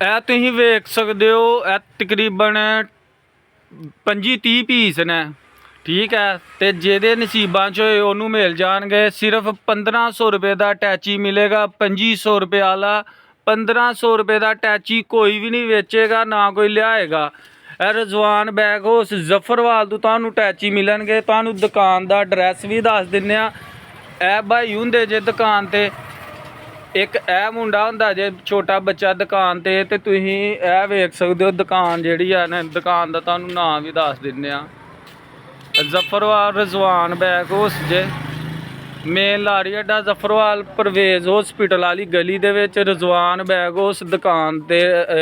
ਇਹ ਤੁਸੀਂ ਵੇਖ ਸਕਦੇ ਹੋ, ਇਹ ਤਕਰੀਬਨ 25-30 ਪੀਸ ਨੇ। ਠੀਕ ਹੈ, ਤੇ ਜਿਹਦੇ ਨਸੀਬਾਂ 'ਚ ਹੋਏ ਉਹਨੂੰ ਮਿਲ ਜਾਣਗੇ। ਸਿਰਫ 1500 ਰੁਪਏ ਦਾ ਅਟੈਚੀ ਮਿਲੇਗਾ। 2500 ਰੁਪਏ ਵਾਲਾ 1500 ਰੁਪਏ ਦਾ ਅਟੈਚੀ ਕੋਈ ਵੀ ਨਹੀਂ ਵੇਚੇਗਾ, ਨਾ ਕੋਈ ਲਿਆਏਗਾ। ਇਹ ਰਜ਼ਵਾਨ ਬੈਗ ਹਾਊਸ ਜ਼ਫਰਵਾਲ ਤੋਂ ਤੁਹਾਨੂੰ ਅਟੈਚੀ ਮਿਲਣਗੇ। ਤੁਹਾਨੂੰ ਦੁਕਾਨ ਦਾ ਐਡਰੈਸ ਵੀ ਦੱਸ ਦਿੰਦੇ ਹਾਂ। ਇਹ ਭਾਈ ਹੁੰਦੇ ਜੇ ਦੁਕਾਨ ਤੇ, ਇੱਕ ਇਹ ਮੁੰਡਾ ਹੁੰਦਾ ਜੇ ਛੋਟਾ ਬੱਚਾ ਦੁਕਾਨ ਤੇ ਤੁਸੀਂ ਇਹ ਵੇਖ ਸਕਦੇ ਹੋ ਦੁਕਾਨ ਜਿਹੜੀ ਆ ਨਾ, ਦੁਕਾਨ ਦਾ ਤੁਹਾਨੂੰ ਨਾਮ ਵੀ ਦੱਸ ਦਿੰਦੇ ਆ। ਜ਼ਫਰਵਾਲ ਰਜ਼ਵਾਨ ਬੈਗ ਹਾਊਸ ਜੇ, ਮੇਨ ਲਾਰੀ ਅੱਡਾ ਜ਼ਫਰਵਾਲ ਪਰਵੇਜ਼ ਹੌਸਪੀਟਲ ਵਾਲੀ ਗਲੀ ਦੇ ਵਿੱਚ ਰਜ਼ਵਾਨ ਬੈਗ ਹਾਊਸ ਦੁਕਾਨ ਤੇ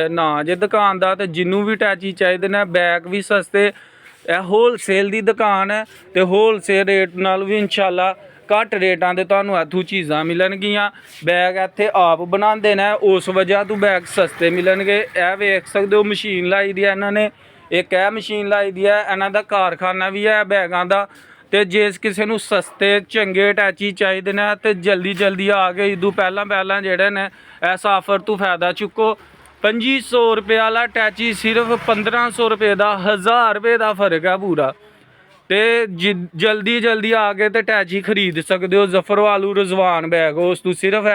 ਨਾਂ ਜੇ ਦੁਕਾਨ ਦਾ। ਤੇ ਜਿਹਨੂੰ ਵੀ ਅਟੈਚੀ ਚਾਹੀਦੇ ਨੇ, ਬੈਗ ਵੀ ਸਸਤੇ। ਇਹ ਹੋਲਸੇਲ ਦੀ ਦੁਕਾਨ ਹੈ ਤੇ ਹੋਲਸੇਲ ਰੇਟ ਨਾਲ ਵੀ ਇਨਸ਼ਾਅੱਲਾ ਘੱਟ ਰੇਟਾਂ ਦੇ ਤੁਹਾਨੂੰ ਇੱਥੋਂ ਚੀਜ਼ਾਂ ਮਿਲਣਗੀਆਂ। ਬੈਗ ਇੱਥੇ ਆਪ ਬਣਾਉਂਦੇ ਨੇ, ਉਸ ਵਜ੍ਹਾ ਤੋਂ ਬੈਗ ਸਸਤੇ ਮਿਲਣਗੇ। ਇਹ ਵੇਖ ਸਕਦੇ ਹੋ ਮਸ਼ੀਨ ਲਾਈ ਦੀ ਹੈ ਇਹਨਾਂ ਨੇ, ਇੱਕ ਇਹ ਮਸ਼ੀਨ ਲਾਈ ਦੀ ਹੈ। ਇਹਨਾਂ ਦਾ ਕਾਰਖਾਨਾ ਵੀ ਹੈ ਬੈਗਾਂ ਦਾ। ਤੇ ਜੇ ਕਿਸੇ ਨੂੰ ਸਸਤੇ ਚੰਗੇ ਅਟੈਚੀ ਚਾਹੀਦੇ ਨੇ ਤੇ ਜਲਦੀ ਆ ਕੇ ਇਦੋਂ ਪਹਿਲਾਂ ਜਿਹੜੇ ਨੇ ਇਸ ਆਫਰ ਤੋਂ ਫਾਇਦਾ ਚੁੱਕੋ। 2500 ਰੁਪਏ ਵਾਲਾ ਅਟੈਚੀ ਸਿਰਫ 1500 ਰੁਪਏ ਦਾ, 1000 ਰੁਪਏ ਦਾ ਫਰਕ ਹੈ ਪੂਰਾ। ਤੇ ਜਲਦੀ ਆ ਕੇ ਤੇ ਅਟੈਚੀ ਖਰੀਦ ਸਕਦੇ ਹੋ ਜ਼ਫਰਵਾਲੂ ਰਜ਼ਵਾਨ ਬੈਗ ਹਾਊਸ ਤੋਂ। ਸਿਰਫ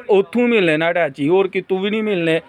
ਉੱਥੋਂ ਮਿਲਨੇ ਨਾ ਅਟੈਚੀ, ਹੋਰ ਕਿਤੋਂ ਵੀ ਨਹੀਂ ਮਿਲਨੇ।